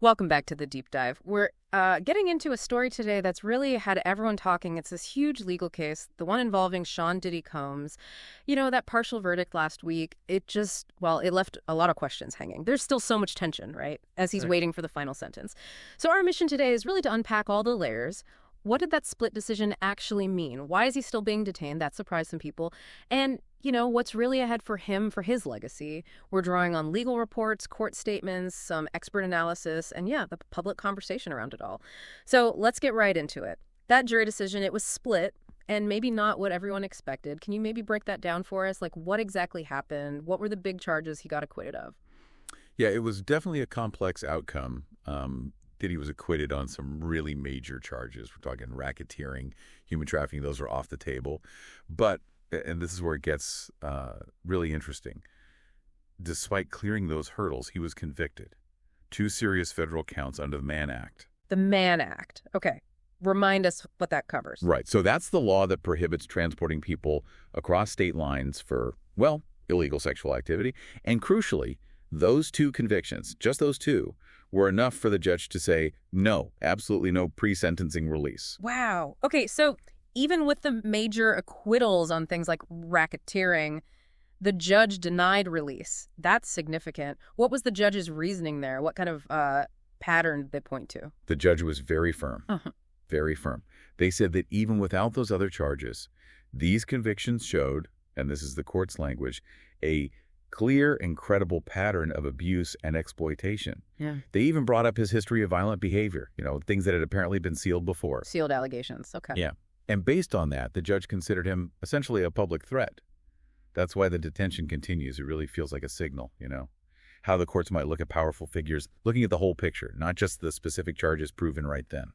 Welcome back to the deep dive. We're getting into a story today that's really had everyone talking. It's this huge legal case, the one involving Sean Diddy Combs. You know, that partial verdict last week, it left a lot of questions hanging. There's still so much tension, right, as he's Right. waiting for the final sentence. So our mission today is really to unpack all the layers. What did that split decision actually mean? Why is he still being detained? That surprised some people. And, what's really ahead for him for his legacy? We're drawing on legal reports, court statements, some expert analysis, and yeah, the public conversation around it all. So let's get right into it. That jury decision, it was split and maybe not what everyone expected. Can you maybe break that down for us? Like, what exactly happened? What were the big charges he got acquitted of? Yeah, it was definitely a complex outcome. Diddy was acquitted on some really major charges. We're talking racketeering, human trafficking. Those are off the table. But, and this is where it gets really interesting, despite clearing those hurdles, he was convicted. 2 serious federal counts under the Mann Act. The Mann Act. Okay. Remind us what that covers. Right. So that's the law that prohibits transporting people across state lines for, well, illegal sexual activity. And crucially, those 2 convictions, just those 2, were enough for the judge to say, no, absolutely no pre-sentencing release. Wow. Okay, so even with the major acquittals on things like racketeering, the judge denied release. That's significant. What was the judge's reasoning there? What kind of pattern did they point to? The judge was very firm, Uh-huh. very firm. They said that even without those other charges, these convictions showed, and this is the court's language, a clear and credible pattern of abuse and exploitation. Yeah. They even brought up his history of violent behavior, things that had apparently been sealed before. Sealed allegations. Okay. Yeah. And based on that, the judge considered him essentially a public threat. That's why the detention continues. It really feels like a signal, how the courts might look at powerful figures, looking at the whole picture, not just the specific charges proven right then.